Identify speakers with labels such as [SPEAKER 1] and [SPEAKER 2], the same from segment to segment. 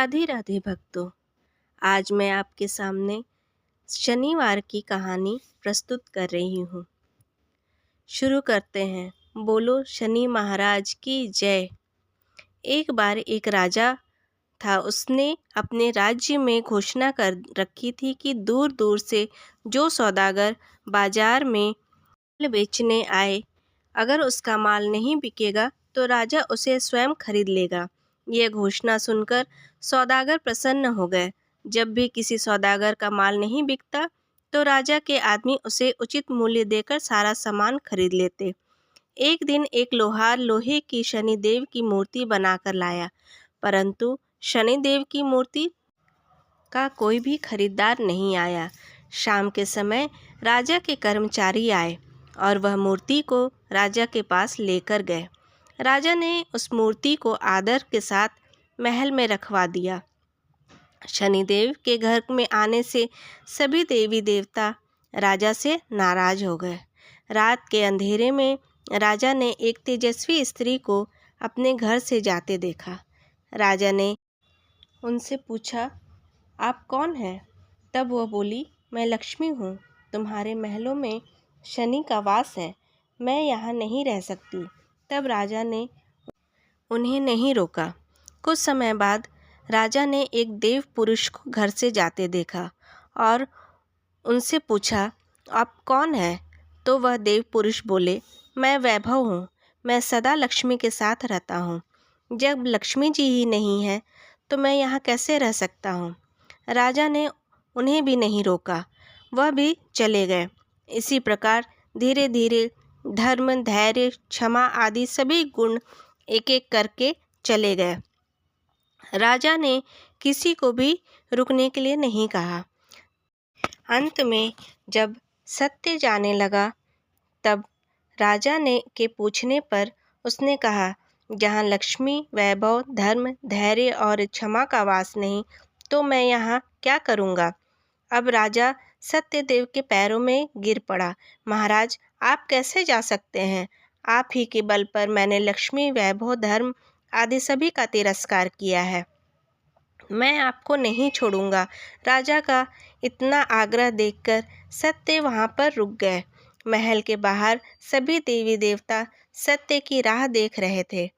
[SPEAKER 1] राधे राधे भक्तों। आज मैं आपके सामने शनिवार की कहानी प्रस्तुत कर रही हूँ। शुरू करते हैं। बोलो शनि महाराज की जय। एक बार एक राजा था। उसने अपने राज्य में घोषणा कर रखी थी कि दूर दूर से जो सौदागर बाजार में माल बेचने आए, अगर उसका माल नहीं बिकेगा तो राजा उसे स्वयं खरीद लेगा। यह घोषणा सुनकर सौदागर प्रसन्न हो गए। जब भी किसी सौदागर का माल नहीं बिकता तो राजा के आदमी उसे उचित मूल्य देकर सारा सामान खरीद लेते। एक दिन एक लोहार लोहे की शनिदेव की मूर्ति बनाकर लाया, परंतु शनिदेव की मूर्ति का कोई भी खरीदार नहीं आया। शाम के समय राजा के कर्मचारी आए और वह मूर्ति को राजा के पास लेकर गए। राजा ने उस मूर्ति को आदर के साथ महल में रखवा दिया। शनिदेव के घर में आने से सभी देवी देवता राजा से नाराज हो गए। रात के अंधेरे में राजा ने एक तेजस्वी स्त्री को अपने घर से जाते देखा। राजा ने उनसे पूछा, आप कौन हैं? तब वह बोली, मैं लक्ष्मी हूँ। तुम्हारे महलों में शनि का वास है, मैं यहाँ नहीं रह सकती। तब राजा ने उन्हें नहीं रोका। कुछ समय बाद राजा ने एक देव पुरुष को घर से जाते देखा और उनसे पूछा, आप कौन हैं? तो वह देव पुरुष बोले, मैं वैभव हूँ, मैं सदा लक्ष्मी के साथ रहता हूँ। जब लक्ष्मी जी ही नहीं है तो मैं यहाँ कैसे रह सकता हूँ? राजा ने उन्हें भी नहीं रोका, वह भी चले गए। इसी प्रकार धीरे धीरे धर्म, धैर्य, क्षमा आदि सभी गुण एक एक करके चले गए। राजा ने किसी को भी रुकने के लिए नहीं कहा। अंत में जब सत्य जाने लगा तब राजा ने के पूछने पर उसने कहा, जहाँ लक्ष्मी, वैभव, धर्म, धैर्य और क्षमा का वास नहीं तो मैं यहाँ क्या करूँगा? अब राजा सत्यदेव के पैरों में गिर पड़ा। महाराज, आप कैसे जा सकते हैं? आप ही के बल पर मैंने लक्ष्मी, वैभव, धर्म आदि सभी का तिरस्कार किया है। मैं आपको नहीं छोड़ूंगा। राजा का इतना आग्रह देखकर सत्य वहाँ पर रुक गए। महल के बाहर सभी देवी देवता सत्य की राह देख रहे थे।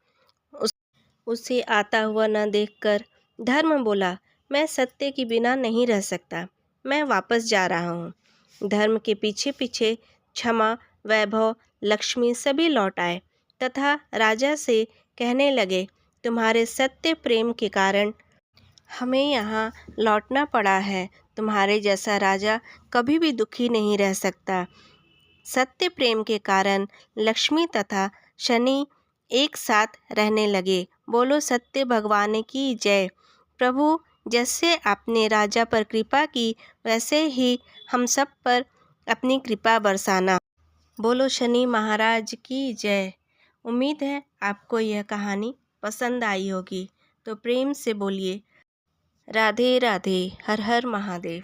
[SPEAKER 1] उसे आता हुआ न देखकर धर्म बोला, मैं सत्य के बिना नहीं रह सकता, मैं वापस जा रहा हूँ। धर्म के पीछे पीछे क्षमा, वैभव, लक्ष्मी सभी लौट आए तथा राजा से कहने लगे, तुम्हारे सत्य प्रेम के कारण हमें यहाँ लौटना पड़ा है। तुम्हारे जैसा राजा कभी भी दुखी नहीं रह सकता। सत्य प्रेम के कारण लक्ष्मी तथा शनि एक साथ रहने लगे। बोलो सत्य भगवान की जय। प्रभु, जैसे आपने राजा पर कृपा की वैसे ही हम सब पर अपनी कृपा बरसाना। बोलो शनि महाराज की जय। उम्मीद है आपको यह कहानी पसंद आई होगी, तो प्रेम से बोलिए राधे राधे, हर हर महादेव।